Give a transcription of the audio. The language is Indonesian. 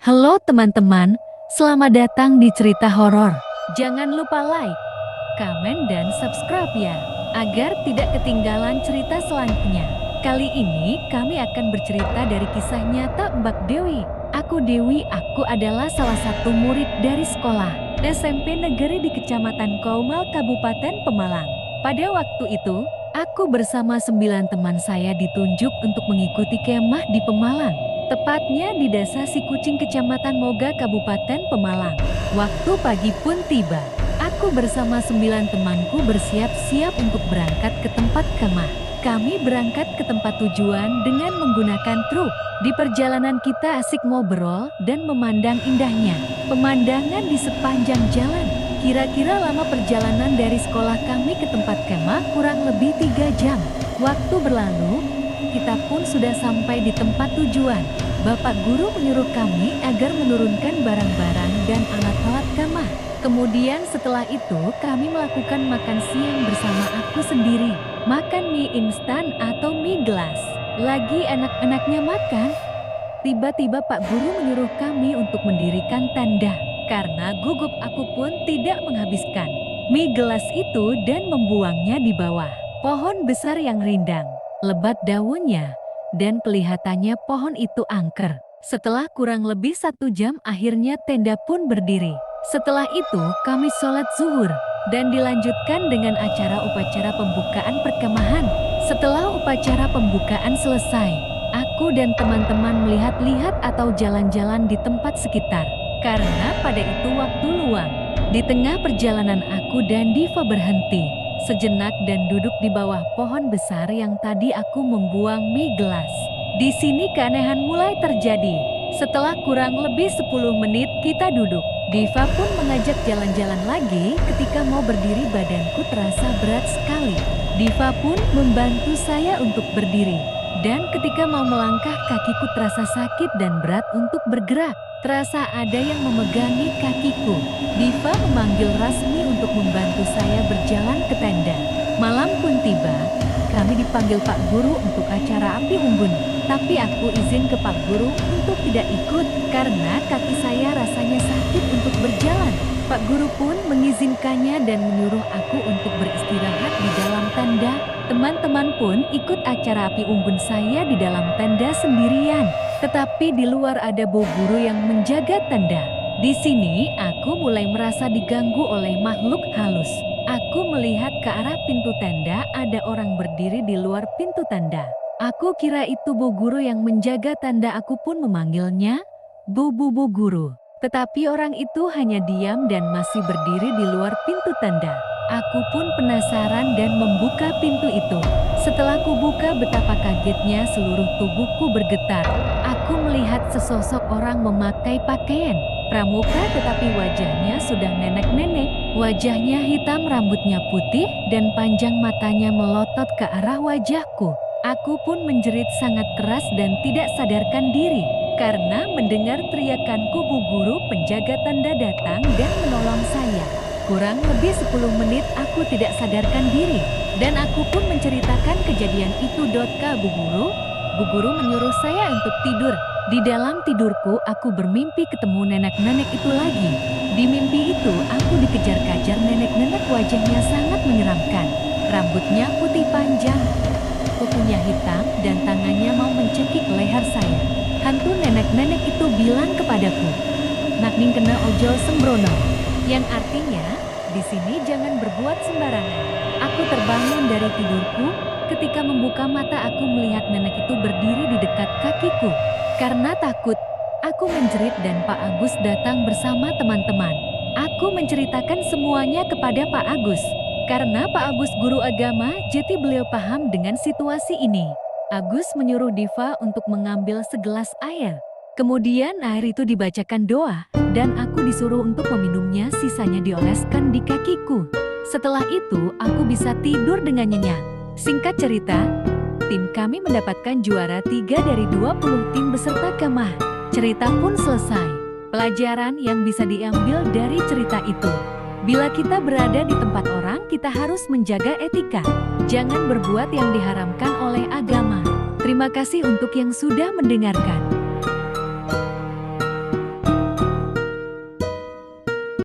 Halo teman-teman, selamat datang di cerita horor. Jangan lupa like, komen dan subscribe ya, agar tidak ketinggalan cerita selanjutnya. Kali ini kami akan bercerita dari kisah nyata Mbak Dewi. Aku Dewi, aku adalah salah satu murid dari sekolah SMP negeri di Kecamatan Kaumal, Kabupaten Pemalang. Pada waktu itu, aku bersama 9 teman saya ditunjuk untuk mengikuti kemah di Pemalang. Tepatnya di Desa Sikucing, Kecamatan Moga, Kabupaten Pemalang. Waktu pagi pun tiba. Aku bersama 9 temanku bersiap-siap untuk berangkat ke tempat kemah. Kami berangkat ke tempat tujuan dengan menggunakan truk. Di perjalanan kita asik ngobrol dan memandang indahnya pemandangan di sepanjang jalan. Kira-kira lama perjalanan dari sekolah kami ke tempat kemah kurang lebih 3 jam. Waktu berlalu, kita pun sudah sampai di tempat tujuan. Bapak guru menyuruh kami agar menurunkan barang-barang dan alat-alat kemah. Kemudian setelah itu kami melakukan makan siang bersama aku sendiri. Makan mie instan atau mie gelas. Lagi enak-enaknya makan, tiba-tiba Pak Guru menyuruh kami untuk mendirikan tenda. Karena gugup aku pun tidak menghabiskan mie gelas itu dan membuangnya di bawah pohon besar yang rindang. Lebat daunnya, dan kelihatannya pohon itu angker. Setelah kurang lebih 1 jam akhirnya tenda pun berdiri. Setelah itu kami sholat zuhur dan dilanjutkan dengan upacara pembukaan perkemahan. Setelah upacara pembukaan selesai, aku dan teman-teman melihat-lihat atau jalan-jalan di tempat sekitar. Karena pada itu waktu luang. Di tengah perjalanan aku dan Diva berhenti sejenak dan duduk di bawah pohon besar yang tadi aku membuang mie gelas. Di sini keanehan mulai terjadi. Setelah kurang lebih 10 menit kita duduk, Diva pun mengajak jalan-jalan lagi. Ketika mau berdiri badanku terasa berat sekali. Diva pun membantu saya untuk berdiri. Dan ketika mau melangkah kakiku terasa sakit dan berat untuk bergerak. Terasa ada yang memegangi kakiku. Diva memanggil Rasmi untuk membantu saya berjalan ke tenda. Malam pun tiba, kami dipanggil Pak Guru untuk acara api unggun. Tapi aku izin ke Pak Guru untuk tidak ikut karena kaki saya rasanya sakit untuk berjalan. Pak Guru pun mengizinkannya dan menyuruh aku untuk beristirahat di dalam tenda. Teman-teman pun ikut acara api unggun saya di dalam tenda sendirian. Tetapi di luar ada Bu Guru yang menjaga tenda. Di sini aku mulai merasa diganggu oleh makhluk halus. Aku melihat ke arah pintu tenda, ada orang berdiri di luar pintu tenda. Aku kira itu Bu Guru yang menjaga tenda. Aku pun memanggilnya, Bu Guru. Tetapi orang itu hanya diam dan masih berdiri di luar pintu tenda. Aku pun penasaran dan membuka pintu itu. Setelah kubuka, betapa kagetnya seluruh tubuhku bergetar. Aku melihat sesosok orang memakai pakaian pramuka tetapi wajahnya sudah nenek-nenek. Wajahnya hitam, rambutnya putih, dan panjang matanya melotot ke arah wajahku. Aku pun menjerit sangat keras dan tidak sadarkan diri. Karena mendengar teriakanku, Bu Guru penjaga tenda datang dan menolong saya. Kurang lebih 10 menit aku tidak sadarkan diri. Dan aku pun menceritakan kejadian itu ke Bu Guru. Bu Guru menyuruh saya untuk tidur. Di dalam tidurku aku bermimpi ketemu nenek-nenek itu lagi. Di mimpi itu aku dikejar-kejar nenek-nenek, wajahnya sangat menyeramkan. Rambutnya putih panjang, kukunya hitam, dan tangannya mau mencekik leher saya. Hantu nenek-nenek itu bilang kepadaku, "Nak ning kena ojo sembrono," yang artinya, di sini jangan berbuat sembarangan. Aku terbangun dari tidurku. Ketika membuka mata aku melihat nenek itu berdiri di dekat kakiku. Karena takut, aku menjerit dan Pak Agus datang bersama teman-teman. Aku menceritakan semuanya kepada Pak Agus. Karena Pak Agus guru agama, jadi beliau paham dengan situasi ini. Agus menyuruh Diva untuk mengambil segelas air. Kemudian air itu dibacakan doa, dan aku disuruh untuk meminumnya, sisanya dioleskan di kakiku. Setelah itu, aku bisa tidur dengan nyenyak. Singkat cerita, tim kami mendapatkan juara 3 dari 20 tim beserta kemah. Cerita pun selesai. Pelajaran yang bisa diambil dari cerita itu. Bila kita berada di tempat orang, kita harus menjaga etika. Jangan berbuat yang diharamkan oleh agama. Terima kasih untuk yang sudah mendengarkan.